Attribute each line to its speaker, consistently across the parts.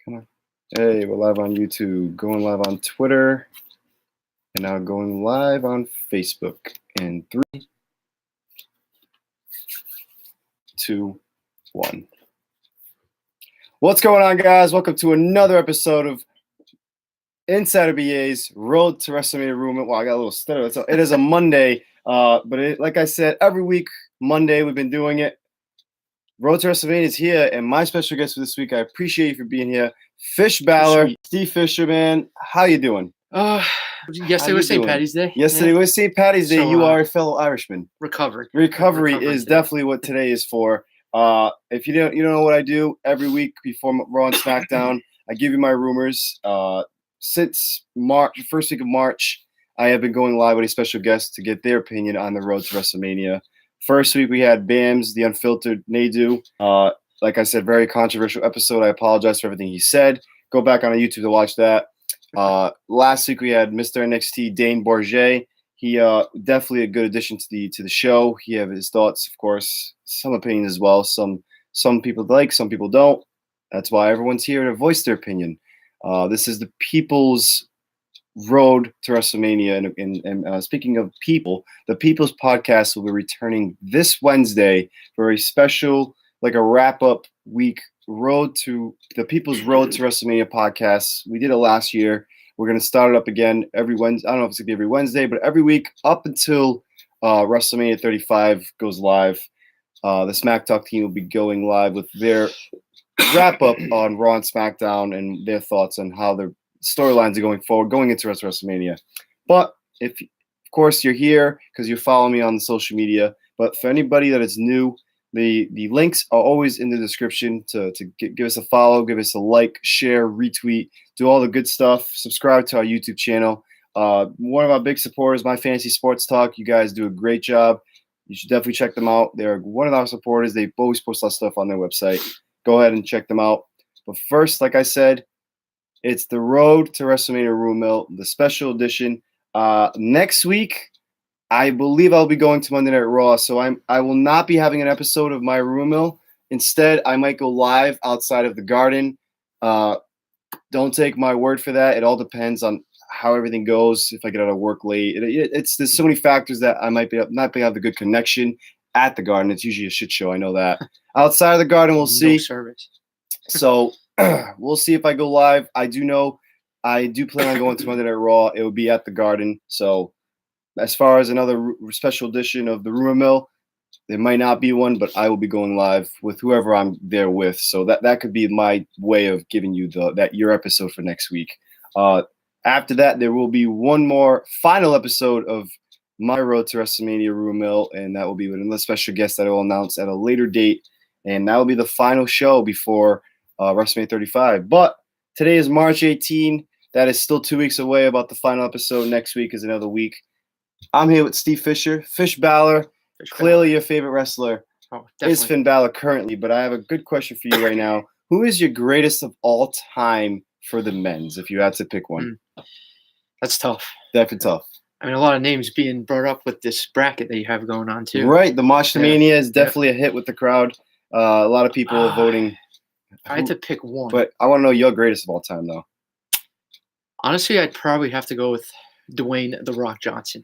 Speaker 1: Come on. Hey, we're live on YouTube, going live on Twitter, and now going live on Facebook. In 3, 2, 1. What's going on, guys? Welcome to another episode of Insider BA's Road to WrestleMania Rumor Mill. Well, I got a little stutter. It is a Monday, but like I said, every week, Monday, we've been doing it. Road to WrestleMania is here, and my special guest for this week, I appreciate you for being here. Fish Balor, Steve Fisher, man. How you doing?
Speaker 2: Yesterday was St. Patty's Day.
Speaker 1: Yesterday was St. Patty's Day.
Speaker 2: So,
Speaker 1: you are a fellow Irishman.
Speaker 2: Recovery
Speaker 1: is today. Definitely what today is for. If you don't know what I do every week before Raw and SmackDown, I give you my rumors. Since March, first week of March, I have been going live with a special guest to get their opinion on the road to WrestleMania. First week we had Bams, the unfiltered Nadu. Like I said, very controversial episode. I apologize for everything he said. Go back on YouTube to watch that. Last week we had Mr. NXT Dane Bourget. He definitely a good addition to the show. He have his thoughts, of course, some opinions as well. Some people like, some people don't. That's why everyone's here to voice their opinion. This is the people's road to WrestleMania. And speaking of people, the People's Podcast will be returning this Wednesday for a special, like a wrap-up week the People's Road to WrestleMania podcast. We did it last year. We're going to start it up again every Wednesday. I don't know if it's going to be every Wednesday, but every week up until WrestleMania 35 goes live. The SmackTalk team will be going live with their wrap-up on Raw and SmackDown and their thoughts on how their storylines are going forward, going into WrestleMania. But if, of course, you're here because you follow me on the social media. But for anybody that is new, the links are always in the description to give us a follow, give us a like, share, retweet, do all the good stuff. Subscribe to our YouTube channel. One of our big supporters, My Fantasy Sports Talk. You guys do a great job. You should definitely check them out. They're one of our supporters. They always post our stuff on their website. Go ahead and check them out. But first, like I said, it's the Road to WrestleMania Rumor Mill, the special edition. Next week, I believe I'll be going to Monday Night Raw, so I will not be having an episode of my Rumor Mill. Instead, I might go live outside of the Garden. Don't take my word for that. It all depends on how everything goes. If I get out of work late, there's so many factors that I might not have the good connection at the Garden. It's usually a shit show. I know that. Outside of the Garden, we'll see.
Speaker 2: No service.
Speaker 1: So we'll see if I go live. I do plan on going to Monday Night Raw. It will be at the Garden. So as far as another special edition of the Rumor Mill, there might not be one, but I will be going live with whoever I'm there with. So that could be my way of giving you your episode for next week. After that, there will be one more final episode of my Road to WrestleMania Rumor Mill, and that will be with another special guest that I will announce at a later date. And that will be the final show before WrestleMania 35. But today is March 18. That is still 2 weeks away. About the final episode next week is another week. I'm here with Steve Fisher. Fish Balor, clearly your favorite wrestler is Finn Balor currently, but I have a good question for you right now. Who is your greatest of all time for the men's, if you had to pick one?
Speaker 2: That's tough.
Speaker 1: Definitely tough.
Speaker 2: I mean, a lot of names being brought up with this bracket that you have going on, too.
Speaker 1: Right. The Mania is definitely a hit with the crowd. A lot of people are voting.
Speaker 2: I had to pick one.
Speaker 1: But I want to know your greatest of all time, though.
Speaker 2: Honestly, I'd probably have to go with Dwayne "The Rock" Johnson.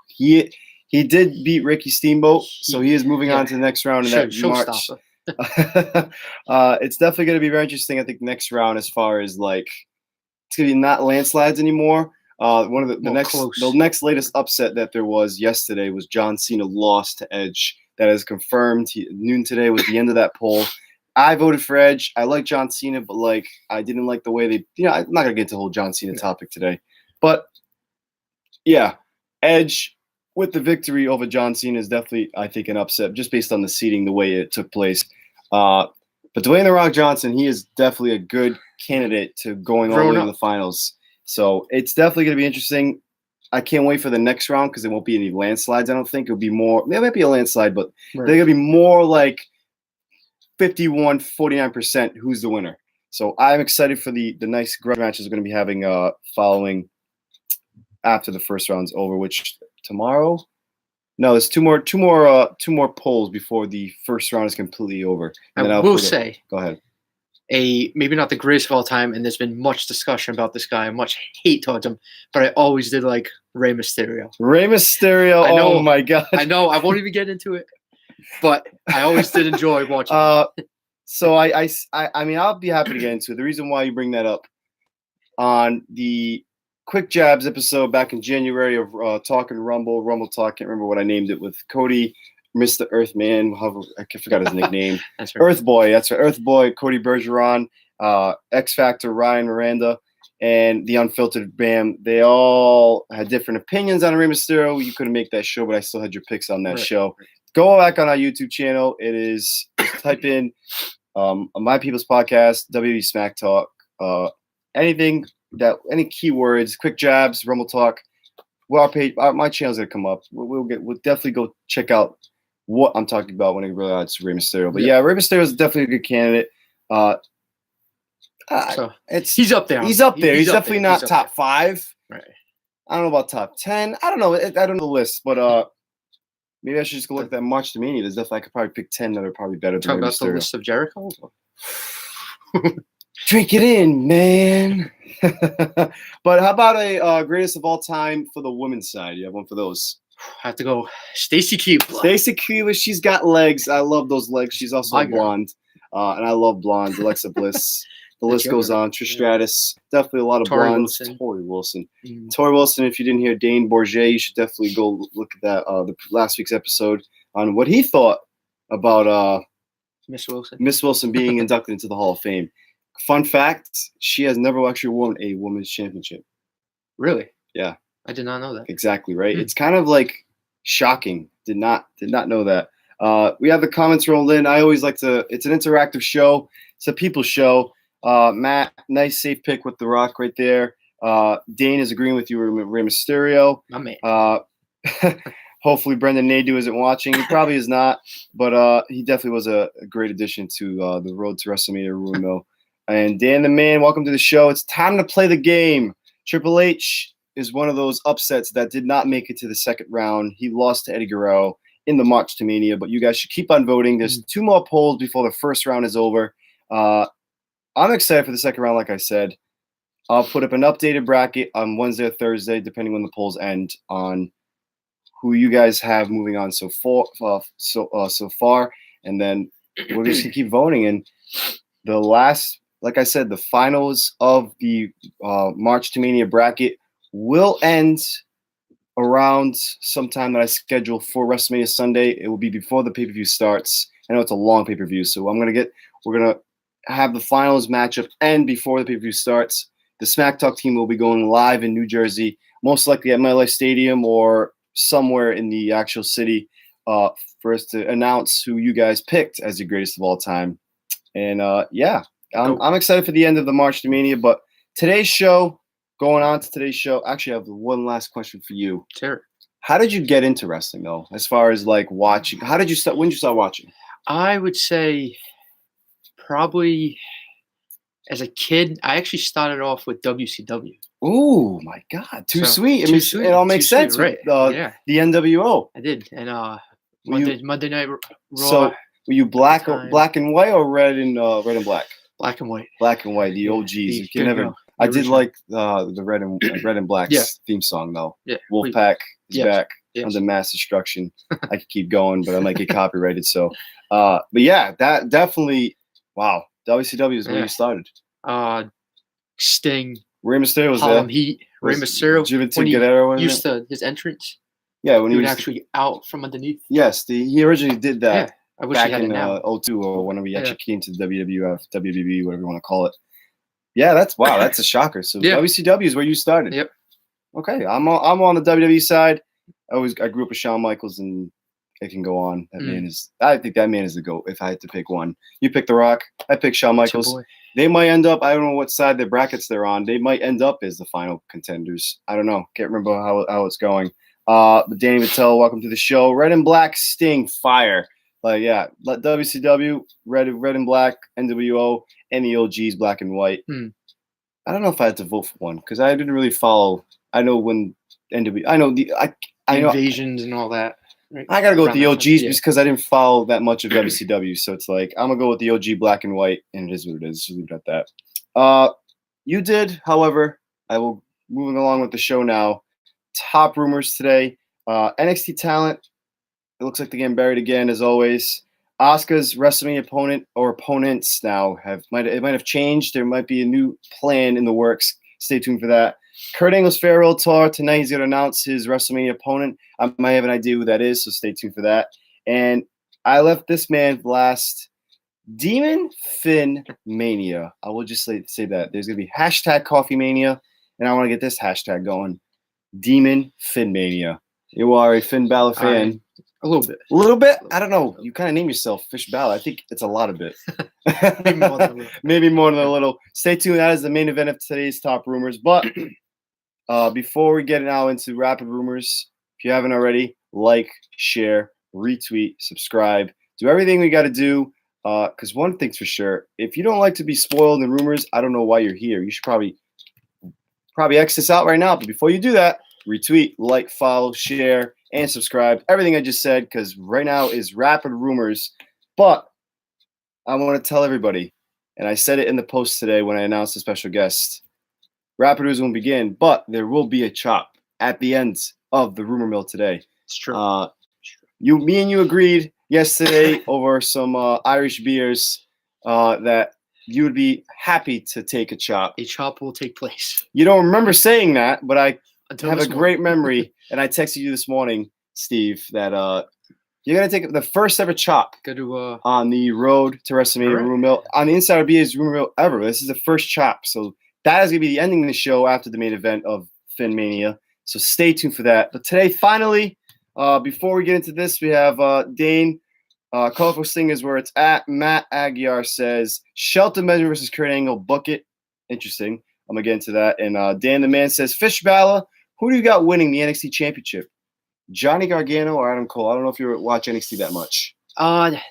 Speaker 1: He did beat Ricky Steamboat, so he is moving on to the next round in that March. It's definitely going to be very interesting, I think, next round as far as, like, it's going to be not landslides anymore. One of the next latest upset that there was yesterday was John Cena lost to Edge. That is confirmed. Noon today was the end of that poll. I voted for Edge. I like John Cena, but I didn't like the way I'm not gonna get to the whole John Cena topic today. But yeah, Edge with the victory over John Cena is definitely, I think, an upset just based on the seeding, the way it took place. But Dwayne "The Rock" Johnson, he is definitely a good candidate to going all the way to the finals. So it's definitely going to be interesting. I can't wait for the next round because there won't be any landslides, I don't think. It'll be more – there might be a landslide, but they're going to be more like 51, 49% who's the winner. So I'm excited for the nice matches we're going to be having following after the first round's over, which tomorrow – no, there's two more polls before the first round is completely over.
Speaker 2: And I will say –
Speaker 1: go ahead.
Speaker 2: maybe not the greatest of all time, and there's been much discussion about this guy and much hate towards him, but I always did like Rey Mysterio.
Speaker 1: Rey Mysterio.
Speaker 2: I know,
Speaker 1: oh my god.
Speaker 2: I know. I won't even get into it, but I always did enjoy watching.
Speaker 1: So I mean, I'll be happy to get into it. The reason why you bring that up on the Quick Jabs episode back in January of Talking Rumble Talk. Can't remember what I named it with Cody, Mr. Earthman. I forgot his nickname.
Speaker 2: That's right.
Speaker 1: Earth Boy. That's right. Earth Boy. Cody Bergeron, X Factor, Ryan Miranda, and the Unfiltered Bam. They all had different opinions on Rey Mysterio. You couldn't make that show, but I still had your picks on that show. Go back on our YouTube channel. It is type in My People's Podcast, WWE SmackTalk, anything that any keywords, Quick Jabs, Rumble Talk. Well, our page, my channel's gonna come up. We'll definitely go check out what I'm talking about when it relates to Rey Mysterio. But yeah, Rey Mysterio is definitely a good candidate.
Speaker 2: So he's up there.
Speaker 1: He's up there. He's definitely not top 5.
Speaker 2: Right.
Speaker 1: I don't know about top 10. I don't know. I don't know the list, but maybe I should just go look at that March to Mania. There's definitely I could probably pick 10 that are probably better than Rey Mysterio.
Speaker 2: Talk about the list of Jericho.
Speaker 1: Drink it in, man. But how about a greatest of all time for the women's side? You have one for those?
Speaker 2: I have to go Stacy Keibler.
Speaker 1: Stacy Keibler, she's got legs. I love those legs. She's also blonde, and I love blondes. Alexa Bliss. The list goes on. Trish Stratus. Definitely a lot of blondes. Tori Wilson. Tori Wilson, if you didn't hear Dane Bourget, you should definitely go look at that the last week's episode on what he thought about
Speaker 2: Miss Wilson.
Speaker 1: Miss Wilson being inducted into the Hall of Fame. Fun fact, she has never actually won a women's championship.
Speaker 2: Really?
Speaker 1: Yeah.
Speaker 2: I did not know that.
Speaker 1: Exactly, right? It's kind of like shocking. Did not know that. We have the comments rolled in. I always like to, it's an interactive show. It's a people show. Matt, nice safe pick with The Rock right there. Dane is agreeing with you, Rey Mysterio.
Speaker 2: My man.
Speaker 1: Hopefully Brendan Nadeau isn't watching. He probably is not, but he definitely was a great addition to the road to WrestleMania Rumor Mill. And Dan the Man, welcome to the show. It's time to play the game. Triple H is one of those upsets that did not make it to the second round. He lost to Eddie Guerrero in the March to Mania, but you guys should keep on voting. There's 2 more polls before the first round is over. I'm excited for the second round, like I said. I'll put up an updated bracket on Wednesday or Thursday, depending when the polls end, on who you guys have moving on so far, and then we're just gonna keep voting. And the last, like I said, the finals of the March to Mania bracket will end around sometime that I schedule for WrestleMania Sunday. It will be before the pay-per-view starts. I know it's a long pay-per-view, so we're gonna have the finals matchup end before the pay-per-view starts. The SmackTalk team will be going live in New Jersey, most likely at MetLife Stadium or somewhere in the actual city, for us to announce who you guys picked as the greatest of all time. And I'm excited for the end of the March to Mania. But going on to today's show, actually I have one last question for you.
Speaker 2: Sure.
Speaker 1: How did you get into wrestling though? As far as like watching, when did you start watching?
Speaker 2: I would say probably as a kid. I actually started off with WCW.
Speaker 1: Oh my God, too sweet. It all makes sense,
Speaker 2: right?
Speaker 1: The NWO.
Speaker 2: I did, and Monday Night Raw.
Speaker 1: So were you black and white or red and black?
Speaker 2: Black and white.
Speaker 1: Black and white, the OGs. I did like the red and black theme song though. Yeah. Wolfpack is back under mass destruction. I could keep going, but I might get copyrighted. So, but yeah, that definitely. Wow, WCW is where you started.
Speaker 2: Sting.
Speaker 1: Rey Mysterio was
Speaker 2: Harlem Heat. Rey Mysterio.
Speaker 1: When he
Speaker 2: used to his entrance.
Speaker 1: Yeah, when he was
Speaker 2: actually out from underneath.
Speaker 1: Yes, he originally did that.
Speaker 2: Yeah, I wish
Speaker 1: back
Speaker 2: he had
Speaker 1: in
Speaker 2: it now.
Speaker 1: 02 or whenever he actually came to the WWF, WWE, whatever you want to call it. Yeah, that's a shocker. So WCW is where you started.
Speaker 2: Yep.
Speaker 1: Okay, I'm on the WWE side. I grew up with Shawn Michaels, and it can go on. I think that man is the GOAT. If I had to pick one, you pick The Rock. I pick Shawn Michaels. They might end up. I don't know what side the brackets they're on. They might end up as the final contenders. I don't know. Can't remember how it's going. But Danny Mattel, welcome to the show. Red and Black, Sting, fire. WCW, red and black, NWO, and the OGs, black and white. I don't know if I had to vote for one because I didn't really follow. I know when NWO. I know
Speaker 2: invasions and all that. Right?
Speaker 1: I gotta go with
Speaker 2: Around
Speaker 1: the
Speaker 2: that
Speaker 1: OGs
Speaker 2: time. Yeah.
Speaker 1: just because I didn't follow that much of WCW. So it's like I'm gonna go with the OG black and white, and it is what it is. Just leave it at that. You did, however, I will moving along with the show now. Top rumors today. NXT talent. It looks like they're getting buried again, as always. Asuka's WrestleMania opponent or opponents now might have changed. There might be a new plan in the works. Stay tuned for that. Kurt Angle's farewell tour tonight. He's going to announce his WrestleMania opponent. I might have an idea who that is, so stay tuned for that. And I left this man last. Demon Finn Mania. I will just say that there's going to be hashtag Coffee Mania, and I want to get this hashtag going. Demon Finn Mania. You are a Finn Balor fan.
Speaker 2: A little bit.
Speaker 1: A little bit? I don't know. You kind of name yourself Fish Balor. I think it's a lot of bit.
Speaker 2: Maybe more than a little.
Speaker 1: Maybe more than a little. Stay tuned. That is the main event of today's top rumors. But before we get now into rapid rumors, if you haven't already, like, share, retweet, subscribe. Do everything we got to do. Because one thing's for sure, if you don't like to be spoiled in rumors, I don't know why you're here. You should probably X this out right now. But before you do that, retweet, like, follow, share, and subscribe. Everything I just said, because right now is rapid rumors. But I want to tell everybody, and I said it in the post today when I announced a special guest, rapid rumors will begin, but there will be a chop at the end of the rumor mill today.
Speaker 2: It's true.
Speaker 1: Me and you agreed yesterday over some Irish beers that you would be happy to take a chop.
Speaker 2: A chop will take place.
Speaker 1: You don't remember saying that, but I have a great
Speaker 2: morning.
Speaker 1: memory, and I texted you this morning, Steve, that you're going to take the first ever chop on the road to WrestleMania Rumor Mill, on the Insider BA's Rumor Mill ever. This is the first chop, so that is going to be the ending of the show after the main event of Finn Mania, so stay tuned for that. But today, finally, before we get into this, we have Dane, Colorful Singers, where it's at. Matt Aguiar says, Shelton Benjamin versus Kurt Angle, book it. Interesting. I'm going to get into that. And Dan the Man says, Fish Balor, who do you got winning the NXT Championship? Johnny Gargano or Adam Cole? I don't know if you watch NXT that much.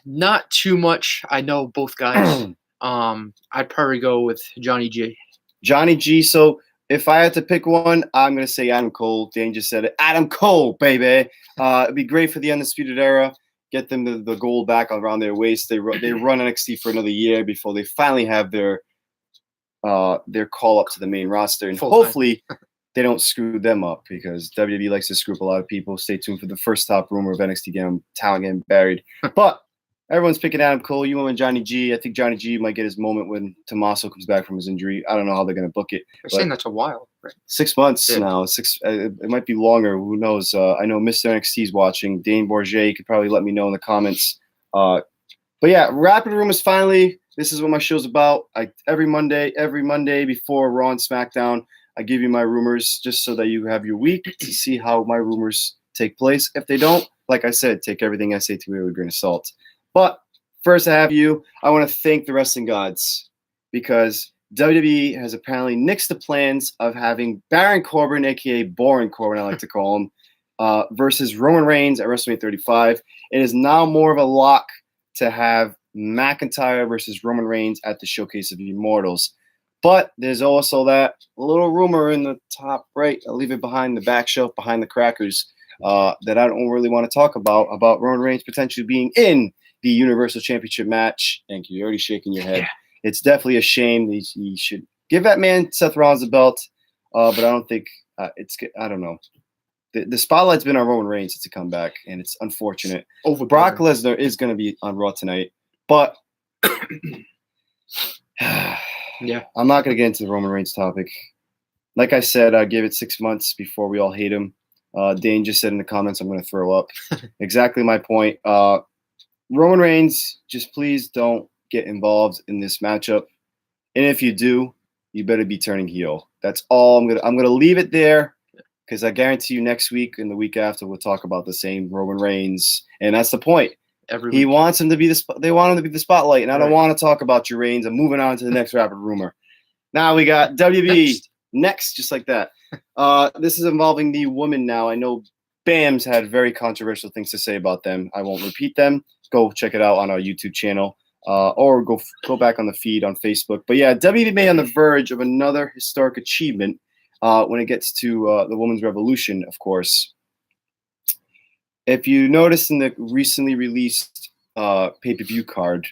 Speaker 2: Not too much. I know both guys. I'd probably go with Johnny G.
Speaker 1: Johnny G. So if I had to pick one, I'm going to say Adam Cole. Dan just said it. Adam Cole, baby. It'd be great for the Undisputed Era. Get them the gold back around their waist. They run NXT for another year before they finally have their call up to the main roster. And hopefully they don't screw them up, because WWE likes to screw up a lot of people. Stay tuned for the first top rumor of NXT talent getting buried. But everyone's picking Adam Cole. You went with Johnny G. I think Johnny G might get his moment when Tommaso comes back from his injury. I don't know how they're going to book it.
Speaker 2: They're saying that's a while, right? 6
Speaker 1: months now. It might be longer. Who knows? I know Mr. NXT is watching. Dane Bourget could probably let me know in the comments. But yeah, rapid rumors finally. This is what my show's about. Every Monday before Raw and SmackDown, I give you my rumors just so that you have your week to see how my rumors take place. If they don't, like I said, take everything I say to me with a grain of salt. But first I want to thank the wrestling gods, because WWE has apparently nixed the plans of having Baron Corbin, a.k.a. Boring Corbin, I like to call him, versus Roman Reigns at WrestleMania 35. It is now more of a lock to have McIntyre versus Roman Reigns at the Showcase of Immortals. But there's also that little rumor in the top right. I'll leave it behind the back shelf, behind the crackers, that I don't really want to talk about Roman Reigns potentially being in the Universal Championship match. Thank you. You're already shaking your head. Yeah. It's definitely a shame. He should give that man, Seth Rollins, the belt. But I don't think I don't know. The spotlight's been on Roman Reigns since he come back, and it's unfortunate. Brock Lesnar is going to be on Raw tonight, but yeah, I'm not going to get into the Roman Reigns topic. Like I said, I give it 6 months before we all hate him. Dane just said in the comments, I'm going to throw up. Exactly my point. Roman Reigns, just please don't get involved in this matchup. And if you do, you better be turning heel. That's all. I'm gonna leave it there, because I guarantee you next week and the week after we'll talk about the same Roman Reigns, and that's the point. He wants him to be they want him to be the spotlight, and I don't want to talk about your Reigns. I'm moving on to the next rapid rumor. Now we got WWE next, just like that. This is involving the women now. I know Bam's had very controversial things to say about them. I won't repeat them. Go check it out on our YouTube channel, or go back on the feed on Facebook. But yeah, WWE on the verge of another historic achievement when it gets to the women's revolution, of course. if you notice in the recently released pay-per-view card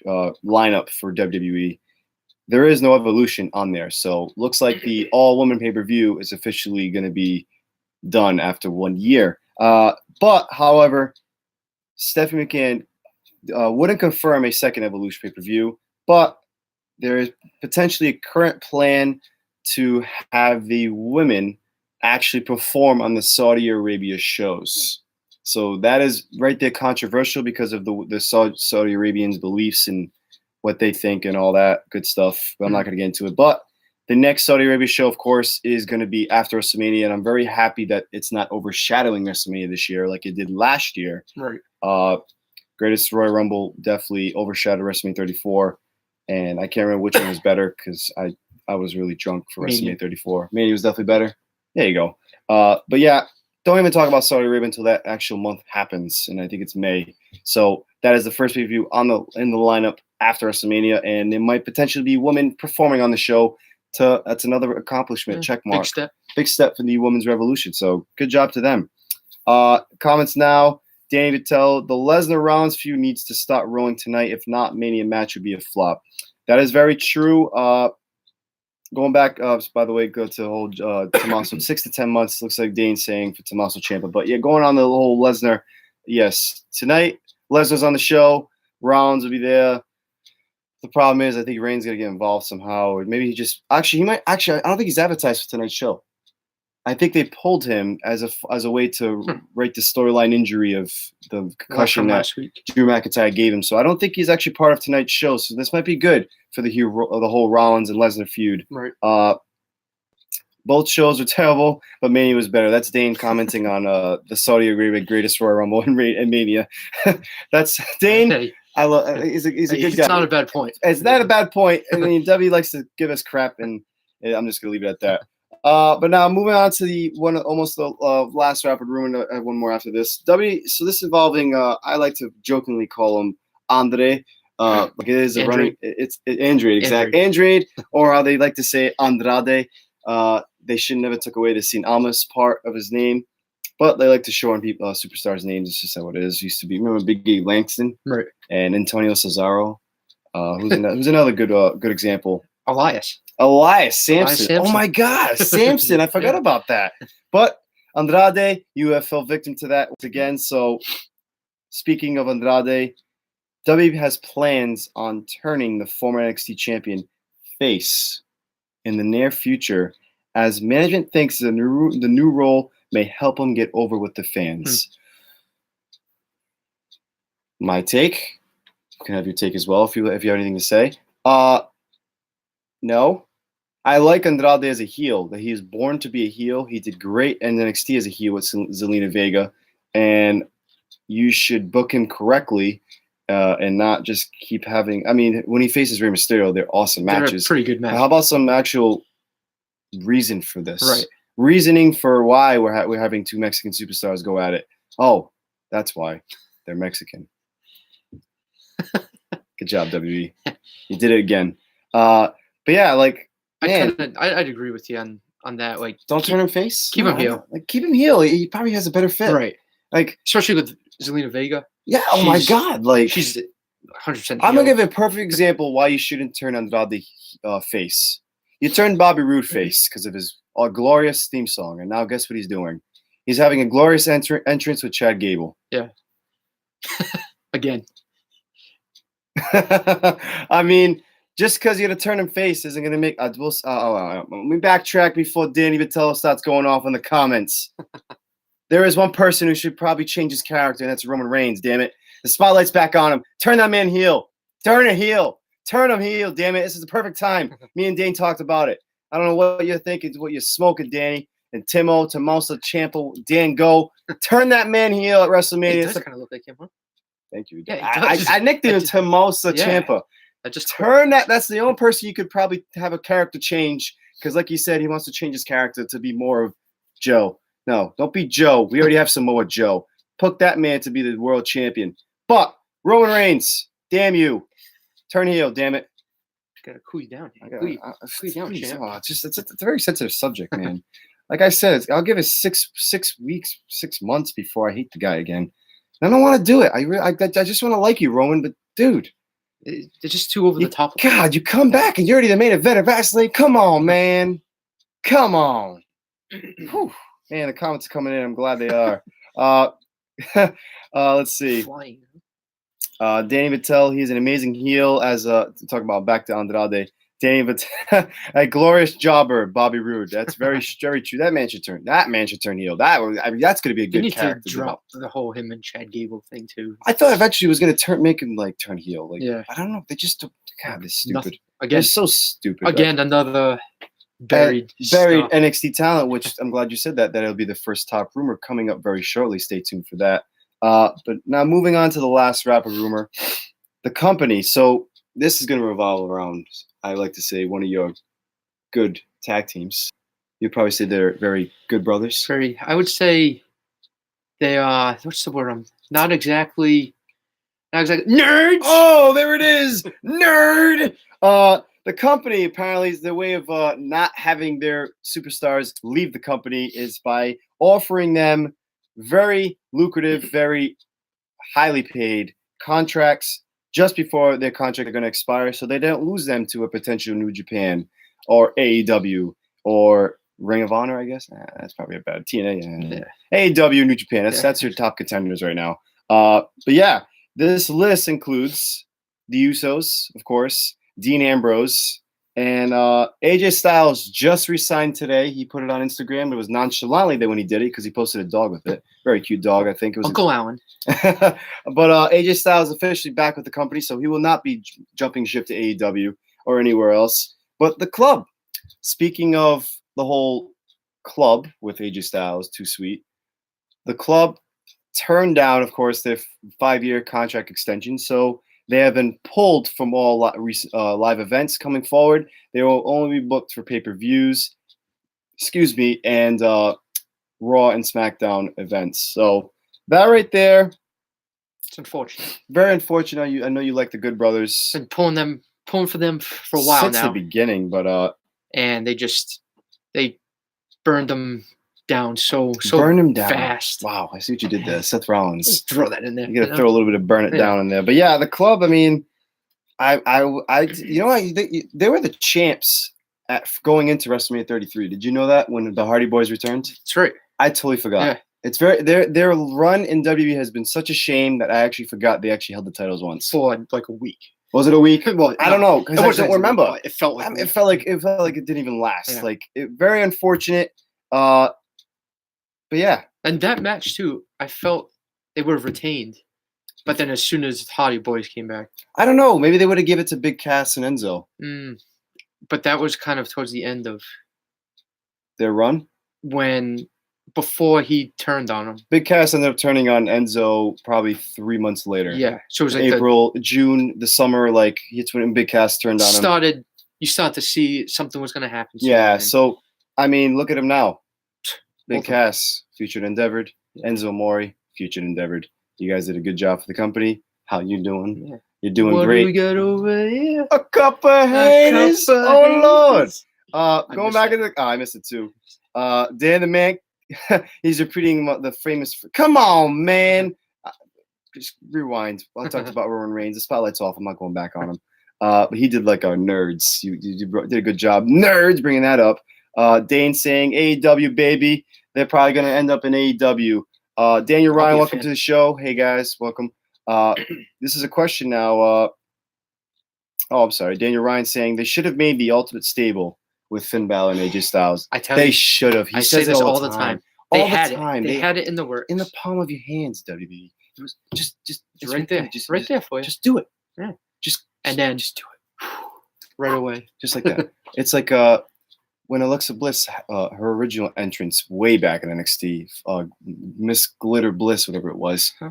Speaker 1: lineup for WWE, there is no Evolution on there. So looks like the all-woman pay-per-view is officially going to be done after 1 year. But, however, Stephanie McMahon wouldn't confirm a second Evolution pay-per-view, but there is potentially a current plan to have the women actually perform on the Saudi Arabia shows. So that is right there controversial because of the Saudi Arabians' beliefs and what they think and all that good stuff. But I'm not going to get into it. But the next Saudi Arabia show, of course, is going to be after WrestleMania, and I'm very happy that it's not overshadowing WrestleMania this year like it did last year.
Speaker 2: Right.
Speaker 1: Greatest Royal Rumble definitely overshadowed WrestleMania 34, and I can't remember which one was better because I was really drunk for
Speaker 2: Mania.
Speaker 1: WrestleMania 34. Mania was definitely better. There you go. But yeah, don't even talk about Saudi Arabia until that actual month happens, and I think it's May. So that is the first pay-per-view in the lineup after WrestleMania, and there might potentially be women performing on the show. That's another accomplishment. Check mark. Big step for the women's revolution. So good job to them. Comments now. Danny Vittel, the Lesnar-Rollins feud needs to start rolling tonight. If not, Mania match would be a flop. That is very true. Going back, by the way, go to hold Tommaso 6 to 10 months. Looks like Dane's saying for Tommaso Ciampa. But yeah, going on the whole Lesnar. Yes, tonight Lesnar's on the show. Rollins will be there. The problem is, I think Reigns gonna get involved somehow, or maybe he might. I don't think he's advertised for tonight's show. I think they pulled him as a way to write the storyline injury of the concussion that Drew McIntyre gave him. So I don't think he's actually part of tonight's show. So this might be good for the whole Rollins and Lesnar feud.
Speaker 2: Right.
Speaker 1: Both shows were terrible, but Mania was better. That's Dane commenting on the Saudi Arabia Greatest Royal Rumble and Mania. That's Dane.
Speaker 2: Hey.
Speaker 1: I love. He's a good guy.
Speaker 2: It's not a bad point.
Speaker 1: It's not a bad point. I mean, W likes to give us crap, and I'm just gonna leave it at that. But now moving on to the last rapid rumor. I have one more after this. So this involving I like to jokingly call him Andre. Like it is a running. It's Andrade, exactly. Andrade, or how they like to say Andrade. They should never took away the St. Amos part of his name, but they like to show on people superstars' names. It's just how it is. Used to be. Remember Big E Langston,
Speaker 2: right? And
Speaker 1: Antonio Cesaro, who's another good example. Elias Sampson. Oh my God, Sampson! I forgot about that. But Andrade, you have fell victim to that once again. So, speaking of Andrade, WWE has plans on turning the former NXT champion face in the near future, as management thinks the new role may help him get over with the fans. My take. You can have your take as well if you have anything to say. No. I like Andrade as a heel. That he is born to be a heel. He did great in NXT as a heel with Zelina Vega, and you should book him correctly and not just keep having. I mean, when he faces Rey Mysterio, they're awesome matches.
Speaker 2: They're pretty good matches.
Speaker 1: How about some actual reason for this?
Speaker 2: Right.
Speaker 1: Reasoning for why we're having two Mexican superstars go at it. Oh, that's why they're Mexican. Good job, WWE. You did it again. But yeah, like. Man,
Speaker 2: I'd agree with you on that. Like,
Speaker 1: don't turn him face.
Speaker 2: Keep him heel.
Speaker 1: Like, keep him heel. He probably has a better fit.
Speaker 2: Right.
Speaker 1: Like,
Speaker 2: especially with Zelina Vega.
Speaker 1: Yeah. Oh my God. Like,
Speaker 2: she's 100%.
Speaker 1: I'm gonna give a perfect example why you shouldn't turn Andrade face. You turned Bobby Roode face because of his glorious theme song, and now guess what he's doing? He's having a glorious entrance with Chad Gable.
Speaker 2: Yeah. Again.
Speaker 1: I mean. Just because you're going to turn him face isn't going to make let me backtrack before Danny Vittel starts going off in the comments. There is one person who should probably change his character, and that's Roman Reigns, damn it. The spotlight's back on him. Turn that man heel. Turn it heel. Turn him heel, damn it. This is the perfect time. Me and Dane talked about it. I don't know what you're thinking, what you're smoking, Danny. And Tommaso Ciampa, Dan Go. Turn that man heel at WrestleMania.
Speaker 2: It does kind of look like him, huh?
Speaker 1: Thank you.
Speaker 2: Yeah,
Speaker 1: I nicked him Tommaso Ciampa.
Speaker 2: Just
Speaker 1: turn that. That's the only person you could probably have a character change, because, like you said, he wants to change his character to be more of Joe. No, don't be Joe. We already have some more Joe. Put that man to be the world champion. But Roman Reigns, damn you, turn heel, damn it.
Speaker 2: Gotta cool you down. Cool you down, champ.
Speaker 1: It's a very sensitive subject, man. Like I said, I'll give it 6 weeks, 6 months before I hate the guy again. I don't want to do it. I just want to like you, Roman. But dude,
Speaker 2: They're just too over the top.
Speaker 1: God, you come back and you're already the main event of Fastlane. Come on, man. Come on. Whew. Man, the comments are coming in. I'm glad they are. Let's see.
Speaker 2: Flying.
Speaker 1: Danny Vittel, he's an amazing heel. As talk about back to Andrade. Danny Vittel, a glorious jobber, Bobby Roode. That's very very true. That man should turn heel. That's going to be a good character.
Speaker 2: Need to drop the whole him and Chad Gable thing too.
Speaker 1: I thought eventually it was going to make him like turn heel. Like,
Speaker 2: yeah,
Speaker 1: I don't know. They just don't. God, they're stupid.
Speaker 2: Nothing. Again,
Speaker 1: they're so stupid.
Speaker 2: Again, another buried
Speaker 1: NXT talent. Which I'm glad you said that. That it'll be the first top rumor coming up very shortly. Stay tuned for that. But now moving on to the last rapid rumor, the company. So this is going to revolve around, I like to say, one of your good tag teams. You'd probably say they're very good brothers.
Speaker 2: I would say they are. What's the word? Not exactly nerds.
Speaker 1: Oh, there it is, nerd. The company apparently is their way of not having their superstars leave the company is by offering them very lucrative, very highly paid contracts just before their contract are going to expire, so they don't lose them to a potential New Japan or AEW or Ring of Honor. I guess that's probably a bad TNA. AEW, New Japan. That's your top contenders right now. But yeah, this list includes the Usos, of course, Dean Ambrose, and AJ Styles just resigned today. He put it on Instagram. It was nonchalantly there when he did it because he posted a dog with it. Very cute dog, I think. It was
Speaker 2: Uncle Alan.
Speaker 1: But AJ Styles is officially back with the company, so he will not be jumping ship to AEW or anywhere else. But the club, speaking of the whole club with AJ Styles, too sweet, the club turned down, of course, their 5-year contract extension, so they have been pulled from all live events coming forward. They will only be booked for pay-per-views, and Raw and SmackDown events. So that right there,
Speaker 2: it's unfortunate.
Speaker 1: Very unfortunate. I know you like the Good Brothers.
Speaker 2: Been pulling for them for a while
Speaker 1: since
Speaker 2: now.
Speaker 1: The beginning, but
Speaker 2: and they burned them down so
Speaker 1: burn him down
Speaker 2: fast.
Speaker 1: Wow, I see what you did there, Seth Rollins.
Speaker 2: Just throw that in there.
Speaker 1: You got to throw a little bit of burn it down in there. But yeah, the club. I mean, they were the champs at going into WrestleMania 33. Did you know that when the Hardy Boys returned?
Speaker 2: That's right.
Speaker 1: I totally forgot.
Speaker 2: Yeah.
Speaker 1: It's their run in WWE has been such a shame that I actually forgot they actually held the titles once
Speaker 2: for like a week.
Speaker 1: Was it a week? Well, I don't know because I don't remember.
Speaker 2: It felt like
Speaker 1: it didn't even last. Yeah. Like very unfortunate. But yeah,
Speaker 2: and that match too, I felt they would have retained, but then as soon as Hardy Boys came back,
Speaker 1: I don't know. Maybe they would have given it to Big Cass and Enzo.
Speaker 2: But that was kind of towards the end of
Speaker 1: their run,
Speaker 2: before he turned on him.
Speaker 1: Big Cass ended up turning on Enzo probably 3 months later.
Speaker 2: Yeah, so it was like
Speaker 1: April, June, the summer. Like it's when Big Cass turned on him.
Speaker 2: You start to see something was going to happen.
Speaker 1: Yeah. So I mean, look at him now. Big Cass, featured Endeavored. Enzo Amore, featured Endeavored. You guys did a good job for the company. How you doing? Yeah. You're doing great.
Speaker 2: What do we got over here?
Speaker 1: A cup of haters. Lord. Going back to I missed it too. Dan the Man, he's repeating the famous. Come on, man. Just rewind. I talked about Roman Reigns. The spotlight's off. I'm not going back on him. But he did like our nerds. You did a good job. Nerds, bringing that up. Dane saying AEW baby. They're probably going to end up in AEW. Daniel Ryan, welcome to the show. Hey guys, welcome. This is a question now. I'm sorry. Daniel Ryan saying they should have made the Ultimate Stable with Finn Balor and AJ Styles. They should have.
Speaker 2: I say this all the time. They had it in the works.
Speaker 1: In the palm of your hands, WB. It was just
Speaker 2: right there. Right there for you.
Speaker 1: Just do it.
Speaker 2: Yeah.
Speaker 1: Just
Speaker 2: do it. Right away.
Speaker 1: Just like that. It's like when Alexa Bliss, her original entrance way back in NXT, Miss Glitter Bliss, whatever it was.
Speaker 2: I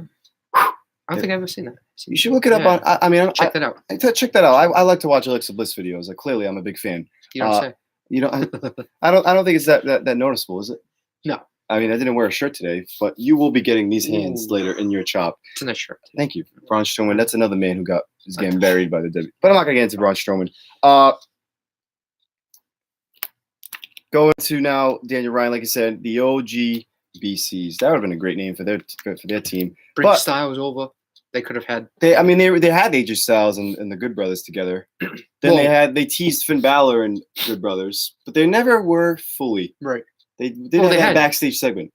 Speaker 2: don't think I've ever seen that.
Speaker 1: You should look it up on. I mean,
Speaker 2: check that out.
Speaker 1: Check that out. I like to watch Alexa Bliss videos. Like clearly, I'm a big fan.
Speaker 2: You don't say.
Speaker 1: You know, I don't think it's that noticeable, is it?
Speaker 2: No.
Speaker 1: I mean, I didn't wear a shirt today, but you will be getting these hands later in your chop.
Speaker 2: It's a nice shirt.
Speaker 1: Thank you, Braun Strowman. That's another man who is getting buried by the W. But I'm not gonna get into Braun Strowman. Going to now Daniel Ryan, like I said, the OG BCs. That would have been a great name for their team.
Speaker 2: Bring
Speaker 1: But
Speaker 2: Styles over. They could have had.
Speaker 1: they had AJ Styles and the Good Brothers together. Then they teased Finn Balor and Good Brothers, but they never were fully
Speaker 2: Right.
Speaker 1: They did have that backstage segment.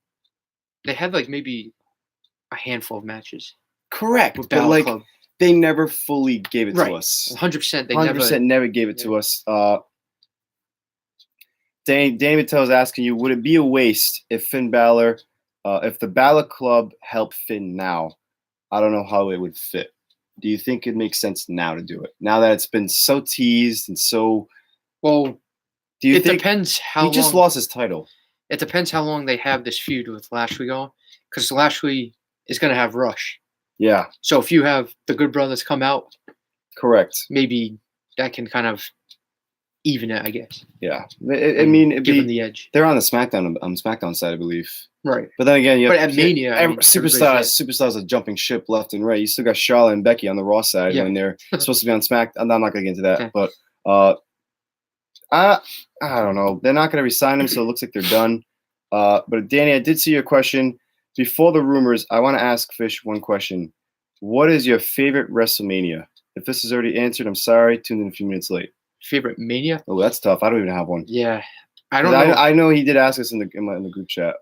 Speaker 2: They had like maybe a handful of matches.
Speaker 1: Correct,
Speaker 2: With
Speaker 1: but
Speaker 2: Balor
Speaker 1: like
Speaker 2: Club.
Speaker 1: they never fully gave it to us.
Speaker 2: 100%. They
Speaker 1: 100% never gave it to us. David Tell's asking you, would it be a waste if Finn Balor, if the Balor Club helped Finn now? I don't know how it would fit. Do you think it makes sense now to do it? Now that it's been so teased and so.
Speaker 2: Well,
Speaker 1: do you
Speaker 2: it
Speaker 1: think
Speaker 2: depends how
Speaker 1: he just lost his title?
Speaker 2: It depends how long they have this feud with Lashley going, because Lashley is going to have Rush.
Speaker 1: Yeah.
Speaker 2: So if you have the Good Brothers come out,
Speaker 1: correct,
Speaker 2: maybe that can kind of even it, I guess.
Speaker 1: Yeah, I mean,
Speaker 2: give them the edge.
Speaker 1: They're on the SmackDown side, I believe.
Speaker 2: Right.
Speaker 1: But then again,
Speaker 2: at Mania,
Speaker 1: superstars are jumping ship left and right. You still got Charlotte and Becky on the Raw side when they're supposed to be on SmackDown. I'm not going to get into that,
Speaker 2: okay.
Speaker 1: But I don't know. They're not going to resign him, so it looks like they're done. But Danny, I did see your question before the rumors. I want to ask Fish one question. What is your favorite WrestleMania? If this is already answered, I'm sorry. Tuned in a few minutes late.
Speaker 2: Favorite Mania?
Speaker 1: Oh, that's tough. I don't even have one.
Speaker 2: Yeah, I don't know.
Speaker 1: I know he did ask us in the group chat.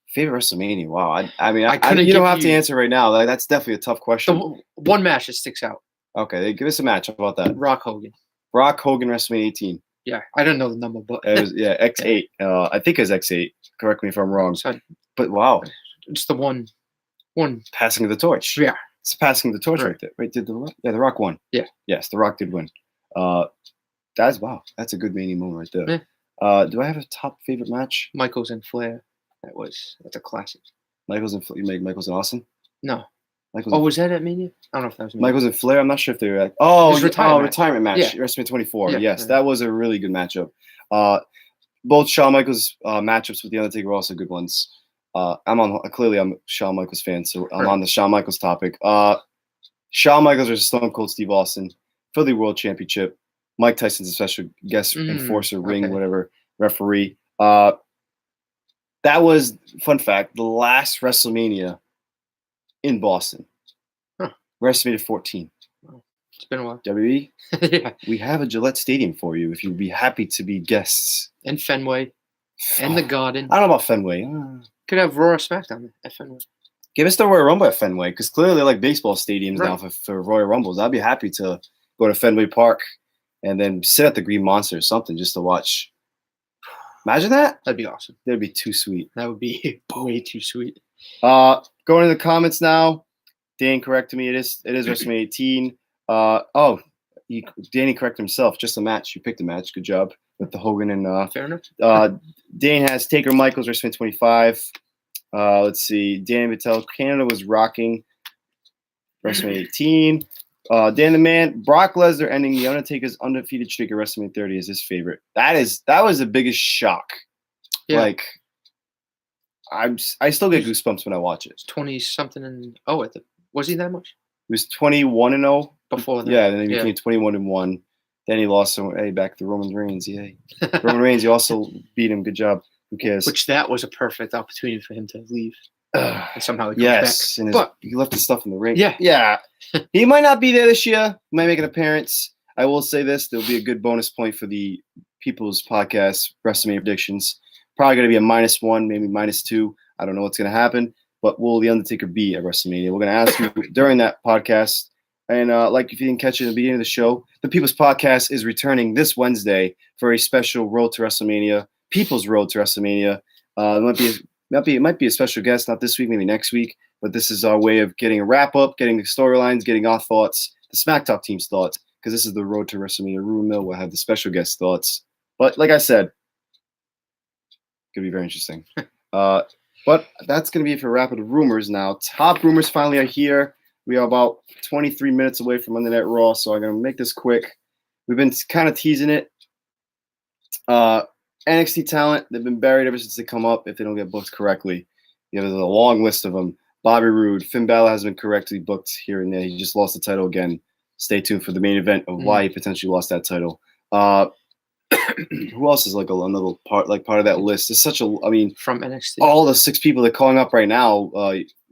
Speaker 1: Favorite WrestleMania? Wow. I mean, you don't have to answer right now. Like, that's definitely a tough question.
Speaker 2: The one match that sticks out.
Speaker 1: Okay, give us a match. How about that?
Speaker 2: Rock Hogan
Speaker 1: WrestleMania 18.
Speaker 2: Yeah, I don't know the number, but
Speaker 1: it was X8. I think it was X8. Correct me if I'm wrong. But wow,
Speaker 2: it's the one
Speaker 1: passing of the torch.
Speaker 2: Yeah,
Speaker 1: it's passing the torch right there. Right? Did the Rock won?
Speaker 2: Yeah.
Speaker 1: Yes, the Rock did win. That's a good Mania moment right there.
Speaker 2: Yeah.
Speaker 1: Do I have a top favorite match?
Speaker 2: Michaels and Flair. That's a classic.
Speaker 1: Michaels and Austin?
Speaker 2: No. Was that at Mania? I don't know if that was Mania.
Speaker 1: Michaels and Flair. I'm not sure if they were at. Retirement match. Yeah. WrestleMania 24.
Speaker 2: Yeah,
Speaker 1: yes, that was a really good matchup. Both Shawn Michaels matchups with the Undertaker were also good ones. I'm a Shawn Michaels fan, so I'm on the Shawn Michaels topic. Shawn Michaels versus Stone Cold Steve Austin for the World Championship. Mike Tyson's a special guest enforcer, ring, whatever, referee. That was, fun fact, the last WrestleMania in Boston. WrestleMania 14.
Speaker 2: It's been a while.
Speaker 1: WWE?
Speaker 2: Yeah.
Speaker 1: We have a Gillette Stadium for you if you'd be happy to be guests.
Speaker 2: And Fenway. And the Garden.
Speaker 1: I don't know about Fenway.
Speaker 2: Could have Raw or SmackDown at Fenway.
Speaker 1: Give us the Royal Rumble at Fenway, because clearly they like baseball stadiums now for Royal Rumbles. I'd be happy to go to Fenway Park and then sit at the Green Monster or something just to watch. Imagine that.
Speaker 2: That'd be awesome.
Speaker 1: That'd be too sweet.
Speaker 2: That would be way too sweet.
Speaker 1: Going to the comments now. Dan corrected me. It is WrestleMania 18. Danny corrected himself. Just a match. You picked a match. Good job with the Hogan and.
Speaker 2: Fair enough.
Speaker 1: Dane has Taker Michaels WrestleMania 25. Let's see. Dan Vittel, Canada was rocking WrestleMania 18. Dan the Man, Brock Lesnar ending the Undertaker's undefeated streak at WrestleMania 30 is his favorite. That was the biggest shock.
Speaker 2: Yeah.
Speaker 1: Like, I still get goosebumps when I watch it.
Speaker 2: It's 20-something and was he that much?
Speaker 1: He was 21-0
Speaker 2: before that.
Speaker 1: Yeah, then he became 21-1. Then he lost. Back to Roman Reigns. Yay. Roman Reigns, you also beat him. Good job. Who cares?
Speaker 2: Which that was a perfect opportunity for him to leave. And somehow he comes back.
Speaker 1: And he left his stuff in the ring.
Speaker 2: Yeah.
Speaker 1: Yeah. He might not be there this year. He might make an appearance. I will say this. There'll be a good bonus point for the People's Podcast WrestleMania predictions. Probably going to be a -1, maybe -2. I don't know what's going to happen. But will The Undertaker be at WrestleMania? We're going to ask you during that podcast. And if you didn't catch it at the beginning of the show, the People's Podcast is returning this Wednesday for a special Road to WrestleMania, People's Road to WrestleMania. It might be a special guest, not this week, maybe next week. But this is our way of getting a wrap up, getting the storylines, getting our thoughts, the SmackTalk team's thoughts, because this is the Road to WrestleMania Rumor Mill. We'll have the special guest thoughts. But like I said, it's going to be very interesting. But that's going to be it for Rapid Rumors now. Top rumors finally are here. We are about 23 minutes away from Monday Night Raw, so I'm going to make this quick. We've been kind of teasing it. NXT talent, they've been buried ever since they come up if they don't get booked correctly. There's a long list of them. Bobby Roode, Finn Balor has been correctly booked here and there. He just lost the title again. Stay tuned for the main event of why he potentially lost that title. Who else is like another part of that list? It's such a. I mean,
Speaker 2: from NXT.
Speaker 1: all the 6 people that are calling up right now.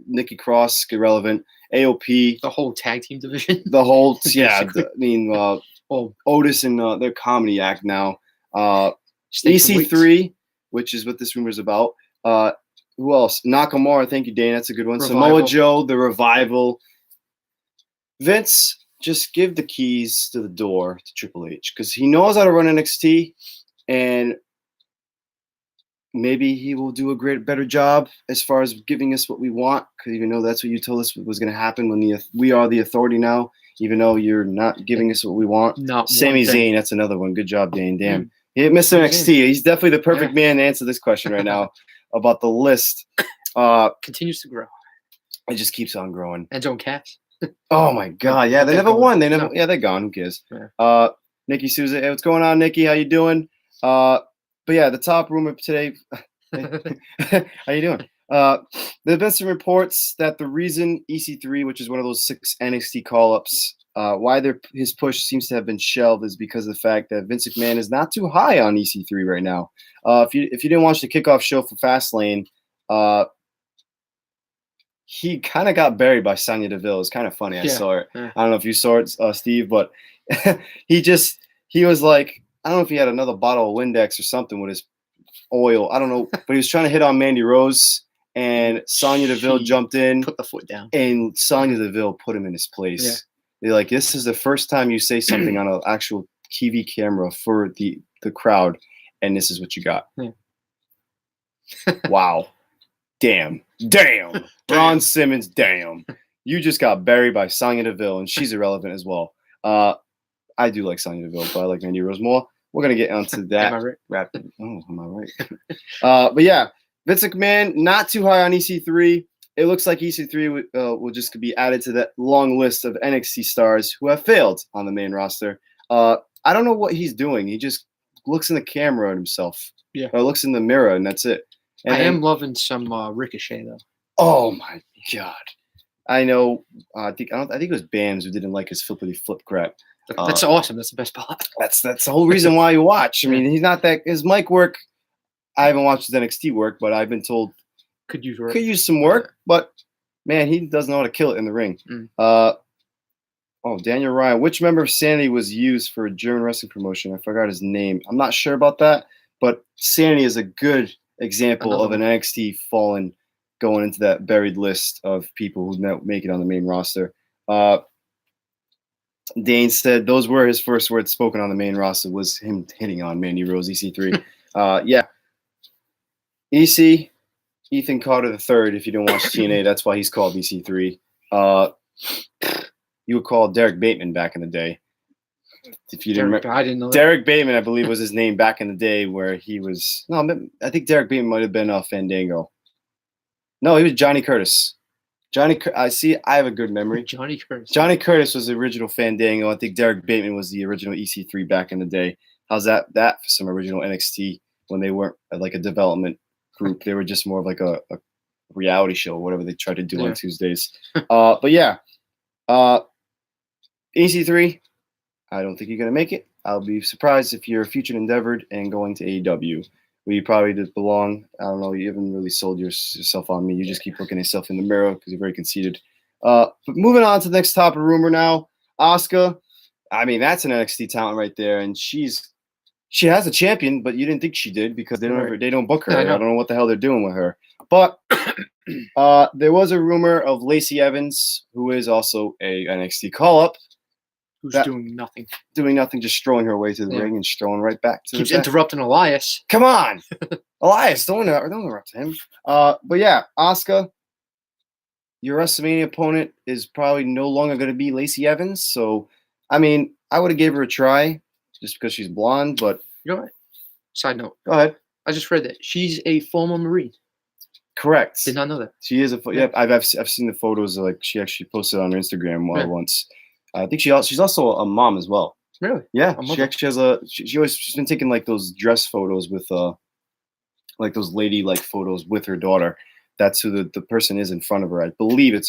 Speaker 1: Nikki Cross, irrelevant. AOP,
Speaker 2: The whole tag team division.
Speaker 1: the whole
Speaker 2: Basically.
Speaker 1: I mean,
Speaker 2: Well,
Speaker 1: Otis and their comedy act now.
Speaker 2: Stakes and weights.
Speaker 1: EC3, which is what this rumor is about. Who else? Nakamura. Thank you, Dane. That's a good one.
Speaker 2: Revival.
Speaker 1: Samoa Joe, the Revival. Vince, just give the keys to the door to Triple H because he knows how to run NXT, and maybe he will do a better job as far as giving us what we want. Because even though that's what you told us was going to happen when we are the authority now, even though you're not giving us what we want.
Speaker 2: Not
Speaker 1: Sami Zayn, that's another one. Good job, Dane. Damn. He missed NXT. He's definitely the perfect man to answer this question right now about the list.
Speaker 2: Continues to grow.
Speaker 1: It just keeps on growing.
Speaker 2: And Joan Cass.
Speaker 1: Oh my God! Yeah, they never won. They never. Yeah, they're gone. Who cares?
Speaker 2: Yeah.
Speaker 1: Nikki Souza. Hey, what's going on, Nikki? How you doing? But yeah, the top rumor today. How you doing? There have been some reports that the reason EC3, which is one of those 6 NXT call-ups, why his push seems to have been shelved is because of the fact that Vince McMahon is not too high on EC3 right now. If you didn't watch the kickoff show for Fastlane, he kind of got buried by Sonya Deville. It's kind of funny. I saw it.
Speaker 2: Yeah.
Speaker 1: I don't know if you saw it, Steve, but he was like, I don't know if he had another bottle of Windex or something with his oil. I don't know, but he was trying to hit on Mandy Rose, and Sonya Deville jumped in,
Speaker 2: put the foot down,
Speaker 1: and Sonya Deville put him in his place. Yeah. They're like, this is the first time you say something on an actual TV camera for the crowd, and this is what you got.
Speaker 2: Yeah.
Speaker 1: Wow. Damn. Ron Simmons, damn. You just got buried by Sonya Deville, and she's irrelevant as well. I do like Sonya Deville, but I like Mandy Rose more. We're going to get onto that.
Speaker 2: Am I right?
Speaker 1: Am I right? But yeah, Vince McMahon, not too high on EC3. It looks like EC3 will just be added to that long list of NXT stars who have failed on the main roster. I don't know what he's doing. He just looks in the camera at himself.
Speaker 2: Yeah.
Speaker 1: Or looks in the mirror, and that's it. And
Speaker 2: I am loving some Ricochet though.
Speaker 1: Oh my God! I know. I think it was Bams who didn't like his flippity flip crap.
Speaker 2: That's awesome. That's the best part.
Speaker 1: That's the whole reason why you watch. I mean, he's not that. His mic work. I haven't watched his NXT work, but I've been told
Speaker 2: could use
Speaker 1: some work. But man, he doesn't know how to kill it in the ring. Daniel Ryan. Which member of Sanity was used for a German wrestling promotion? I forgot his name. I'm not sure about that, but Sanity is a good example of an NXT fallen going into that buried list of people who don't make it on the main roster. Dane said those were his first words spoken on the main roster was him hitting on Mandy Rose, EC3. Yeah. EC, Ethan Carter III, if you don't watch TNA, that's why he's called EC3. You would call Derek Bateman back in the day. If you didn't remember,
Speaker 2: I didn't know that.
Speaker 1: Derek Bateman, I believe, was his name back in the day where he was. No, I think Derek Bateman might have been Fandango. No, he was Johnny Curtis. I have a good memory.
Speaker 2: Johnny Curtis.
Speaker 1: Johnny Curtis was the original Fandango. I think Derek Bateman was the original EC3 back in the day. How's that for some original NXT when they weren't like a development group? They were just more of like a reality show, whatever they tried to do on Tuesdays. But yeah, EC3. I don't think you're going to make it. I'll be surprised if you're featured endeavored and going to AEW. Where you probably just belong. I don't know. You haven't really sold yourself on me. You just keep looking at yourself in the mirror because you're very conceited. But moving on to the next top of rumor now. Asuka. I mean, that's an NXT talent right there. And she has a champion, but you didn't think she did because they don't book her. I don't know what the hell they're doing with her. But there was a rumor of Lacey Evans, who is also a NXT call-up.
Speaker 2: Who's doing nothing.
Speaker 1: Doing nothing, just strolling her way to the ring and strolling right back to
Speaker 2: Keeps interrupting Elias.
Speaker 1: Come on. Elias, don't interrupt him. But yeah, Asuka, your WrestleMania opponent is probably no longer going to be Lacey Evans. So, I mean, I would have gave her a try just because she's blonde, but...
Speaker 2: You know what? Side note.
Speaker 1: Go ahead.
Speaker 2: I just read that. She's a former Marine.
Speaker 1: Correct.
Speaker 2: Did not know that.
Speaker 1: She is I've seen the photos of, like, she actually posted on her Instagram once. I think she's also a mom as well.
Speaker 2: Really?
Speaker 1: Yeah. She actually has she's been taking like those dress photos with like those lady like photos with her daughter. That's who the person is in front of her. I believe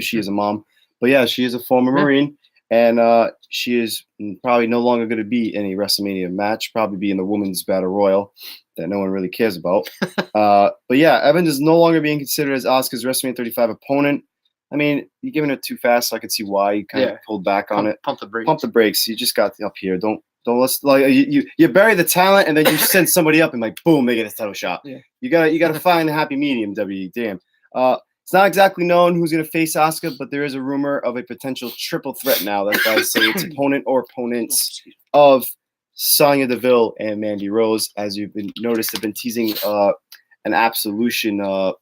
Speaker 1: she is a mom. But yeah, she is a former Marine. and she is probably no longer going to be in a WrestleMania match. Probably be in the Women's Battle Royal that no one really cares about. But yeah, Evans is no longer being considered as Asuka's WrestleMania 35 opponent. I mean, you're giving it too fast, so I could see why you kind of pulled back on it.
Speaker 2: Pump the brakes.
Speaker 1: Pump the brakes. You just got up here. Don't let's like you bury the talent and then you send somebody up and like boom, they get a title shot.
Speaker 2: Yeah.
Speaker 1: You gotta find a happy medium. Damn. It's not exactly known who's gonna face Asuka, but there is a rumor of a potential triple threat now. That's why I say it's opponent or opponents of Sonya Deville and Mandy Rose, as you've been noticed, have been teasing an absolution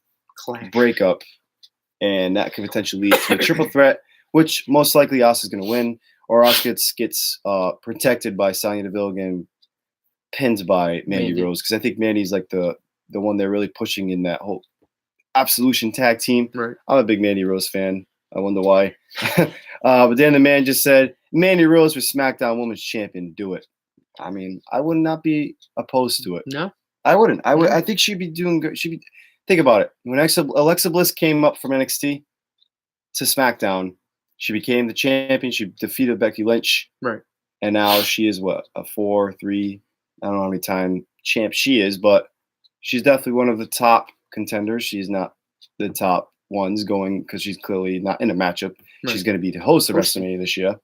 Speaker 1: breakup, and that could potentially lead to a triple threat, which most likely Asuka's going to win, or Asuka gets protected by Sonya Deville again, pinned by Mandy Rose, because I think Mandy's like the one they're really pushing in that whole absolution tag team.
Speaker 2: Right.
Speaker 1: I'm a big Mandy Rose fan. I wonder why. But then the man just said, Mandy Rose for SmackDown Women's Champion, do it. I mean, I would not be opposed to it.
Speaker 2: No,
Speaker 1: I wouldn't. I think she'd be doing good. Think about it. When Alexa Bliss came up from NXT to SmackDown, she became the champion. She defeated Becky Lynch.
Speaker 2: Right.
Speaker 1: And now she is what, a 4-3, I don't know how many time champ she is, but she's definitely one of the top contenders. She's not the top ones going because she's clearly not in a matchup. Right. She's going to be the host of WrestleMania this year.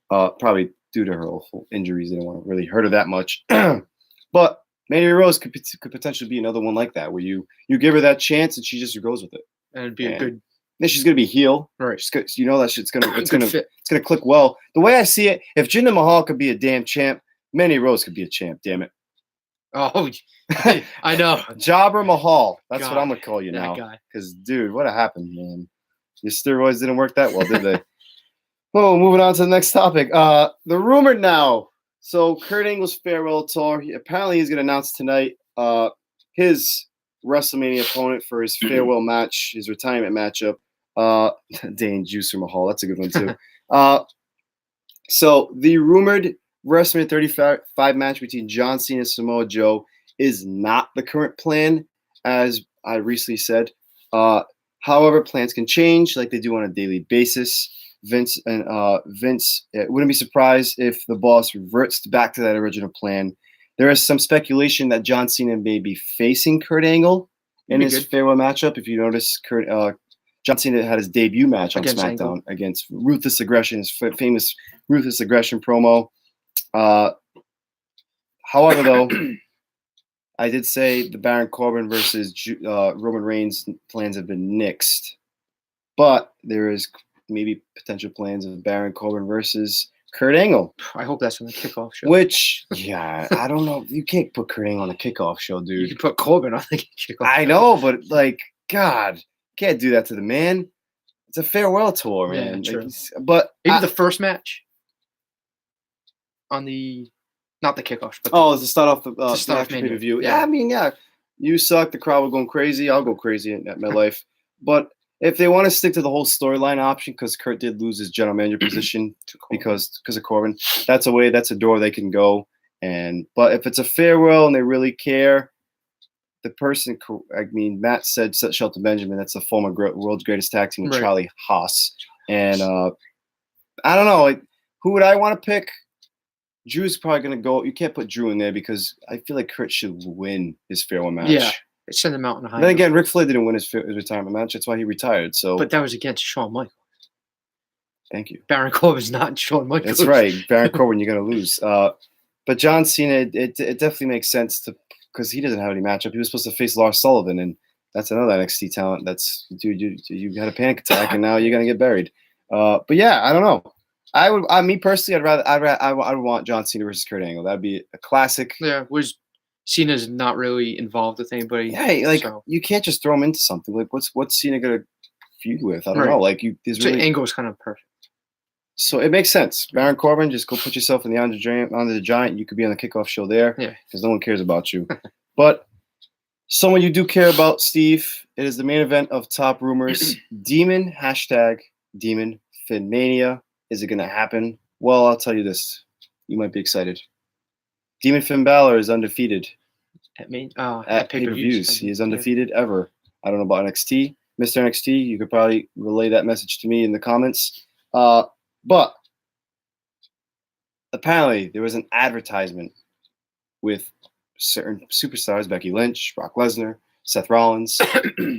Speaker 1: Probably due to her awful injuries. They don't want to really hurt her that much. But Mandy Rose could potentially be another one like that, where you give her that chance and she just goes with it.
Speaker 2: And it'd be a good.
Speaker 1: Then she's gonna be heel,
Speaker 2: right?
Speaker 1: You know that shit's gonna click well. The way I see it, if Jinder Mahal could be a damn champ, Mandy Rose could be a champ. Damn it!
Speaker 2: Oh, I know.
Speaker 1: Jobber Mahal. That's what I'm gonna call you now. Because dude, what happened, man? Your steroids didn't work that well, did they? Oh, moving on to the next topic. The rumor now. So Kurt Angle's farewell tour. Apparently, he's going to announce tonight his WrestleMania opponent for his farewell match, his retirement matchup. Dane Juicer Mahal. That's a good one too. So the rumored WrestleMania 35 match between John Cena and Samoa Joe is not the current plan, as I recently said. However, plans can change, like they do on a daily basis. Vince wouldn't be surprised if the boss reverts back to that original plan. There is some speculation that John Cena may be facing Kurt Angle in his farewell matchup. If you notice, John Cena had his debut match on SmackDown against Ruthless Aggression, his famous Ruthless Aggression promo. However, though, I did say the Baron Corbin versus Roman Reigns plans have been nixed, but there is maybe potential plans of Baron Corbin versus Kurt Angle.
Speaker 2: I hope that's on the kickoff show.
Speaker 1: Which, yeah, I don't know. You can't put Kurt Angle on a kickoff show, dude.
Speaker 2: You can put Corbin on the kickoff
Speaker 1: I know, but like, God, can't do that to the man. It's a farewell tour, man.
Speaker 2: Yeah,
Speaker 1: like, but
Speaker 2: maybe the first match on the, not the kickoff. But
Speaker 1: to start off the pay-per-view. Yeah, I mean, yeah, you suck. The crowd will go crazy. I'll go crazy at my life. But if they want to stick to the whole storyline option, because Kurt did lose his general manager position because of Corbin, that's a door they can go. But if it's a farewell and they really care, the person, I mean, Matt said Shelton Benjamin, that's the former world's greatest tag team with Charlie Haas. And I don't know, like, who would I want to pick? Drew's probably going to go. You can't put Drew in there because I feel like Kurt should win his farewell match.
Speaker 2: Yeah. Send him out in a high.
Speaker 1: Then again, Ric Flair didn't win his retirement match. That's why he retired. So,
Speaker 2: but that was against Shawn Michaels.
Speaker 1: Thank you.
Speaker 2: Baron Corbin's not Shawn Michaels.
Speaker 1: That's right. Baron Corbin, you're going to lose. But John Cena, it definitely makes sense because he doesn't have any matchup. He was supposed to face Lars Sullivan, and that's another NXT talent. That's dude, you had a panic attack, and now you're going to get buried. But yeah, I don't know. Me personally, I would want John Cena versus Kurt Angle. That'd be a classic.
Speaker 2: Yeah, Cena's not really involved with anybody.
Speaker 1: Yeah, you can't just throw him into something. Like, what's Cena gonna feud with? I don't know. Like,
Speaker 2: Angle is kind of perfect.
Speaker 1: So it makes sense. Baron Corbin, just go put yourself in the Andre the Giant. You could be on the kickoff show there.
Speaker 2: Yeah,
Speaker 1: because no one cares about you. But someone you do care about, Steve. It is the main event of Top Rumors. Demon Finn Mania. Is it gonna happen? Well, I'll tell you this. You might be excited. Demon Finn Balor is undefeated at pay-per-views. He is undefeated ever. I don't know about NXT. Mr. NXT, you could probably relay that message to me in the comments. But apparently there was an advertisement with certain superstars, Becky Lynch, Brock Lesnar, Seth Rollins.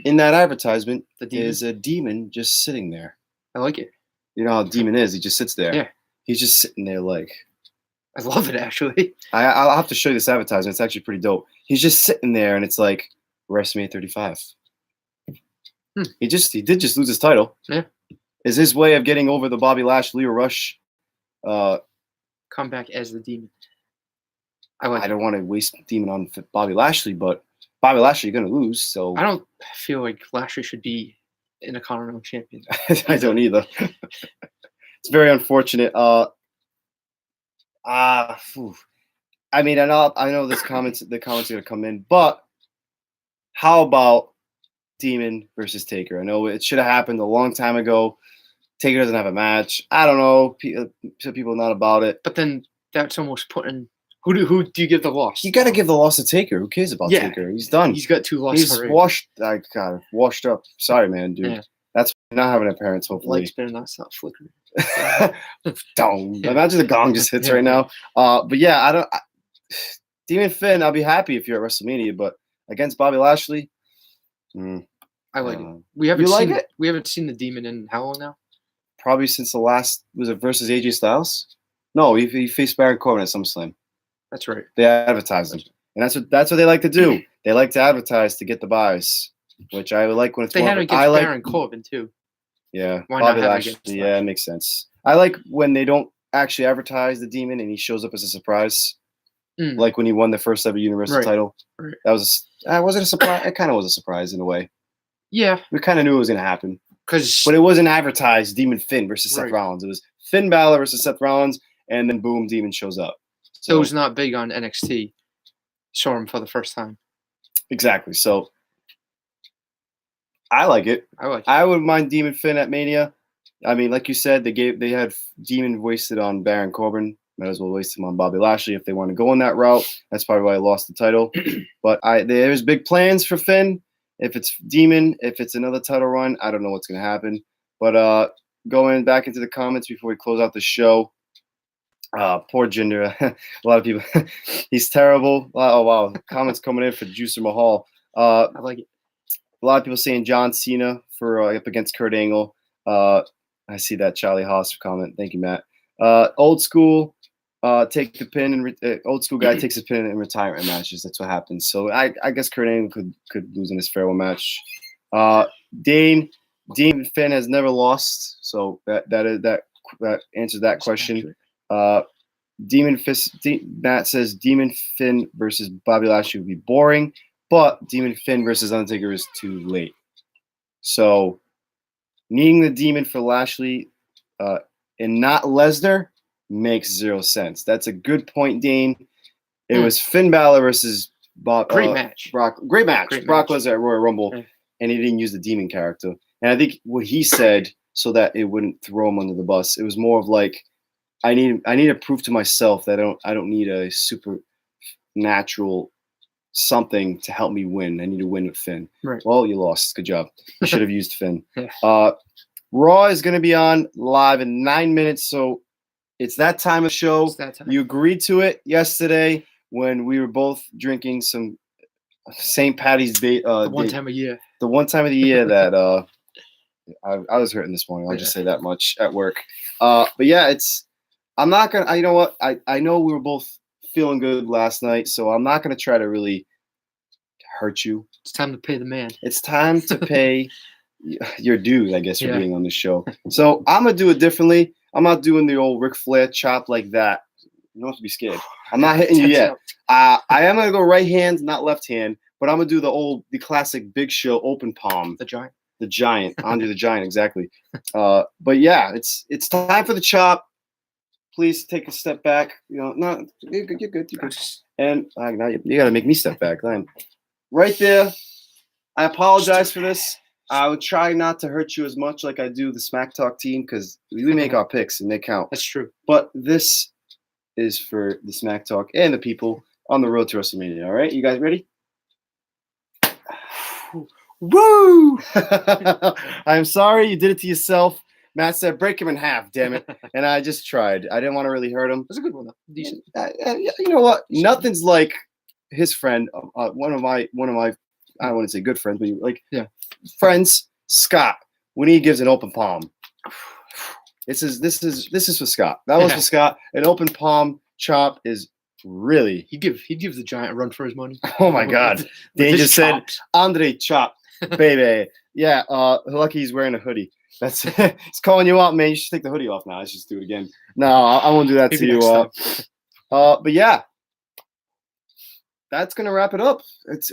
Speaker 1: In that advertisement is a demon just sitting there.
Speaker 2: I like it.
Speaker 1: You know how a demon is. He just sits there.
Speaker 2: Yeah.
Speaker 1: He's just sitting there like.
Speaker 2: I love it, actually.
Speaker 1: I'll have to show you this advertisement. It's actually pretty dope. He's just sitting there, and it's like WrestleMania 35. He did just lose his title.
Speaker 2: Yeah.
Speaker 1: Is his way of getting over the Bobby Lashley or Rush?
Speaker 2: Come back as the demon. I
Speaker 1: don't want to waste demon on Bobby Lashley, but Bobby Lashley going to lose. So
Speaker 2: I don't feel like Lashley should be in a Continental Champion.
Speaker 1: I don't either. It's very unfortunate. I mean, I know the comments are gonna come in, but how about Demon versus Taker? I know it should have happened a long time ago. Taker doesn't have a match. I don't know. Some people are not about it.
Speaker 2: But then that's almost putting. Who do you give the loss?
Speaker 1: You got to give the loss to Taker. Who cares about Taker? He's done.
Speaker 2: He's got 2 losses.
Speaker 1: He's
Speaker 2: already.
Speaker 1: washed up. Sorry, man, dude. Yeah. That's not having a parents. Hopefully,
Speaker 2: lights better not stop flickering.
Speaker 1: Don't imagine the gong just hits right now. But yeah, Demon Finn. I'll be happy if you're at WrestleMania, but against Bobby Lashley,
Speaker 2: I like it. We haven't seen the Demon in how long now?
Speaker 1: Probably since the last was it versus AJ Styles? No, he faced Baron Corbin at SummerSlam.
Speaker 2: That's right.
Speaker 1: They advertised him, and that's what they like to do. They like to advertise to get the buys, which I would like when it's.
Speaker 2: They had it against Baron Corbin too.
Speaker 1: Yeah,
Speaker 2: why
Speaker 1: Bobby
Speaker 2: not
Speaker 1: Lashley. Yeah, it makes sense. I like when they don't actually advertise the Demon and he shows up as a surprise, like when he won the first ever Universal title.
Speaker 2: Right.
Speaker 1: That wasn't a surprise. It kind of was a surprise in a way.
Speaker 2: Yeah,
Speaker 1: we kind of knew it was going to happen.
Speaker 2: But
Speaker 1: it wasn't advertised. Demon Finn versus Seth Rollins. It was Finn Balor versus Seth Rollins, and then boom, Demon shows up.
Speaker 2: So it was not big on NXT. Saw him for the first time.
Speaker 1: Exactly. So I like it. I wouldn't mind Demon Finn at Mania. I mean, like you said, they had Demon wasted on Baron Corbin. Might as well waste him on Bobby Lashley if they want to go on that route. That's probably why I lost the title. But there's big plans for Finn. If it's Demon, if it's another title run, I don't know what's going to happen. But going back into the comments before we close out the show. Poor Jinder. A lot of people. He's terrible. Oh, wow. Comments coming in for Juicer Mahal.
Speaker 2: I like it.
Speaker 1: A lot of people saying John Cena for up against Kurt Angle. I see that Charlie Haas comment. Thank you, Matt. Old school. Take the pin and old school guy takes a pin in retirement matches. That's what happens. So I guess Kurt Angle could lose in his farewell match. Dean Finn has never lost, so that answers that question. Matt says Demon Finn versus Bobby Lashley would be boring, but Demon Finn versus Undertaker is too late. So needing the Demon for Lashley and not Lesnar makes 0 sense. That's a good point, Dane. It was Finn Balor versus Brock. Great match. Brock Lesnar at Royal Rumble, and he didn't use the Demon character. And I think what he said so that it wouldn't throw him under the bus. It was more of like, I need to prove to myself that I don't need a supernatural something to help me win. I need to win with Finn. Right. Well, you lost. Good job. You should have used Finn. Raw is going to be on live in 9 minutes, so it's that time of show. You agreed to it yesterday when we were both drinking some St. Patty's Day.
Speaker 2: The one time of year.
Speaker 1: The one time of the year that I was hurting this morning. I'll just say that much at work. But yeah, I'm not gonna. You know what? I know we were both feeling good last night, so I'm not gonna try to really hurt you.
Speaker 2: It's time to pay the man.
Speaker 1: It's time to pay your dues, I guess, for being on the show. So I'm gonna do it differently. I'm not doing the old Ric Flair chop like that. You don't have to be scared. I'm not hitting you yet. I am gonna go right hand, not left hand, but I'm gonna do the classic Big Show open palm. The giant, Andre the Giant, exactly. But yeah, it's time for the chop. Please take a step back. You know, no, you're good. And now you got to make me step back. Then, right there. I apologize for this. I would try not to hurt you as much like I do the SmackTalk team because we make our picks and they count.
Speaker 2: That's true.
Speaker 1: But this is for the SmackTalk and the people on the road to WrestleMania. All right, you guys ready?
Speaker 2: Woo!
Speaker 1: I'm sorry you did it to yourself. Matt said, break him in half, damn it. And I just tried. I didn't want to really hurt him.
Speaker 2: That's a good one, though. Decent.
Speaker 1: You know what? Nothing's like his friend, one of my, I wouldn't say good friends, but like friends, Scott, when he gives an open palm. This is for Scott. That was for Scott. An open palm chop is really.
Speaker 2: He'd give the Giant a run for his money.
Speaker 1: Oh my God! They just said Andre chop, baby. Yeah. Lucky he's wearing a hoodie. That's he's calling you out, man. You should take the hoodie off now. I should just do it again. No, I won't do that to you. But yeah, that's gonna wrap it up.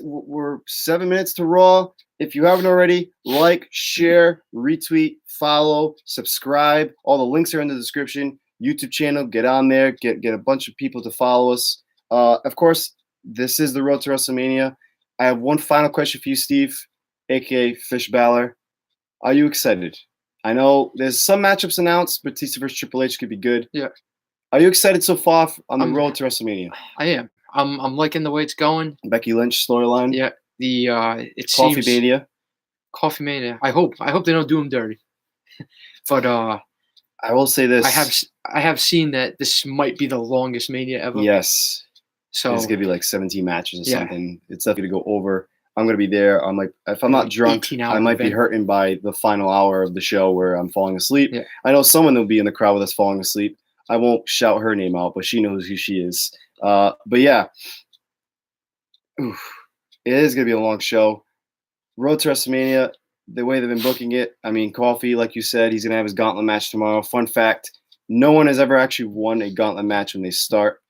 Speaker 1: We're 7 minutes to Raw. If you haven't already, like, share, retweet, follow, subscribe. All the links are in the description. YouTube channel, get on there, get a bunch of people to follow us. Of course, this is the road to WrestleMania. I have one final question for you, Steve, aka Fish Balor. Are you excited? I know there's some matchups announced. Batista versus Triple H could be good.
Speaker 2: Yeah.
Speaker 1: Are you excited so far on the road to WrestleMania?
Speaker 2: I am. I'm liking the way it's going.
Speaker 1: Becky Lynch storyline.
Speaker 2: Yeah. It
Speaker 1: Coffee
Speaker 2: seems
Speaker 1: Mania.
Speaker 2: Coffee Mania. I hope they don't do him dirty. But
Speaker 1: I will say this.
Speaker 2: I have seen that this might be the longest Mania ever.
Speaker 1: Yes.
Speaker 2: So
Speaker 1: it's gonna be like 17 matches or something. It's definitely gonna go over. I'm gonna be there. I'm like, if I'm not drunk, I might be hurting by the final hour of the show where I'm falling asleep. Yeah. I know someone will be in the crowd with us falling asleep. I won't shout her name out, but she knows who she is. But yeah, it is gonna be a long show. Road to WrestleMania, the way they've been booking it. I mean, Coffee, like you said, he's gonna have his gauntlet match tomorrow. Fun fact: no one has ever actually won a gauntlet match when they start.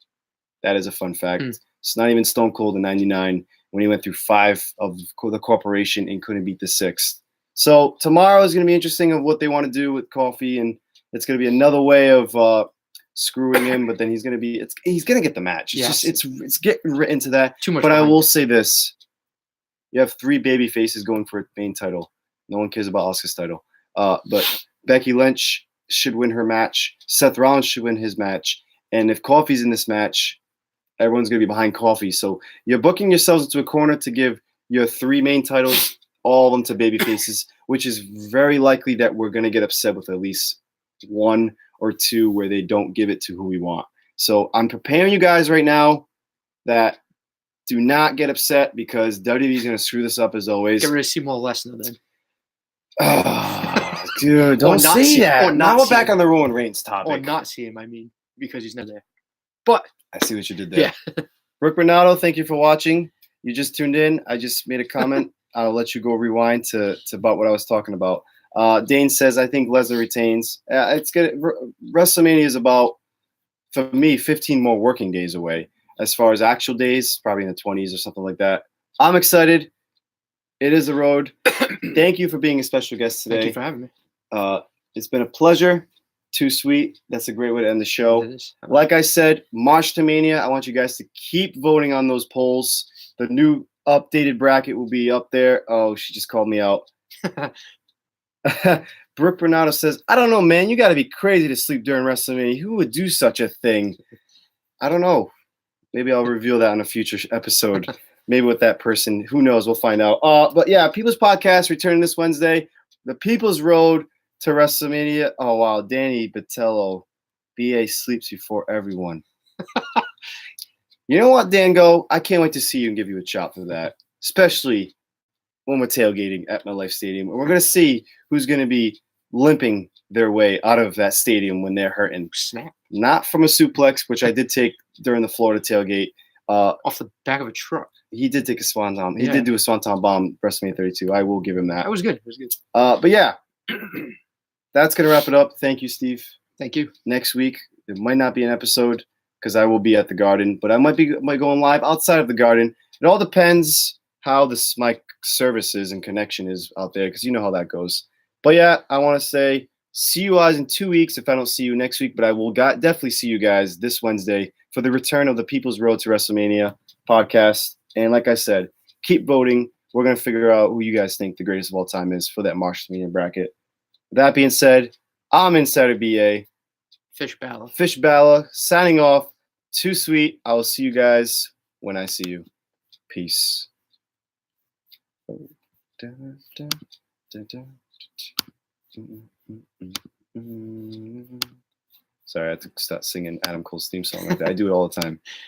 Speaker 1: That is a fun fact. It's not even Stone Cold in '99 when he went through 5 of the corporation and couldn't beat the 6th. So tomorrow is going to be interesting of what they want to do with Coffee, and it's going to be another way of screwing him. But then he's going to get the match. It's getting written to that.
Speaker 2: Too much.
Speaker 1: But I will say this: you have 3 baby faces going for a main title. No one cares about Asuka's title. But Becky Lynch should win her match. Seth Rollins should win his match. And if Coffee's in this match, everyone's going to be behind Coffee. So you're booking yourselves into a corner to give your 3 main titles, all of them to baby faces, which is very likely that we're going to get upset with at least 1 or 2 where they don't give it to who we want. So I'm preparing you guys right now that do not get upset because WWE is going to screw this up as always.
Speaker 2: Get rid of Seymour Lesnar then.
Speaker 1: Oh, dude, don't say that. Now we're back on the Roman Reigns topic.
Speaker 2: Or not see him, I mean, because he's not there. But
Speaker 1: I see what you did there.
Speaker 2: Yeah.
Speaker 1: Rick Renato, thank you for watching. You just tuned in. I just made a comment. I'll let you go rewind to about what I was talking about. Dane says, I think Lesnar retains. It's good. WrestleMania is about, for me, 15 more working days away. As far as actual days, probably in the 20s or something like that. I'm excited. It is the road. Thank you for being a special guest today.
Speaker 2: Thank you for having me.
Speaker 1: It's been a pleasure. Too sweet. That's a great way to end the show. Like I said, March to Mania. I want you guys to keep voting on those polls. The new updated bracket will be up there. Oh, she just called me out. Brooke Renato says, I don't know, man. You got to be crazy to sleep during WrestleMania. Who would do such a thing? I don't know. Maybe I'll reveal that in a future episode. Maybe with that person. Who knows? We'll find out. But yeah, People's Podcast returning this Wednesday. The People's Road to WrestleMania. Oh, wow. Danny Batello. BA sleeps before everyone. You know what, Dango? I can't wait to see you and give you a chop for that. Especially when we're tailgating at MetLife Stadium. And we're going to see who's going to be limping their way out of that stadium when they're hurting.
Speaker 2: Snap.
Speaker 1: Not from a suplex, which I did take during the Florida tailgate.
Speaker 2: Off the back of a truck.
Speaker 1: He did take a swanton. He did do a swanton bomb WrestleMania 32. I will give him that.
Speaker 2: That was good. It was good.
Speaker 1: But yeah, that's going to wrap it up. Thank you, Steve.
Speaker 2: Thank you.
Speaker 1: Next week, there might not be an episode because I will be at the Garden, but I might going live outside of the Garden. It all depends how my services and connection is out there because you know how that goes. But yeah, I want to say see you guys in 2 weeks if I don't see you next week, but I will definitely see you guys this Wednesday for the return of the People's Road to WrestleMania podcast. And like I said, keep voting. We're going to figure out who you guys think the greatest of all time is for that March Media bracket. With that being said, I'm Insider BA.
Speaker 2: Fish Balor.
Speaker 1: Fish Balor signing off. Too sweet. I will see you guys when I see you. Peace. Mm. Sorry, I had to start singing Adam Cole's theme song like that. I do it all the time.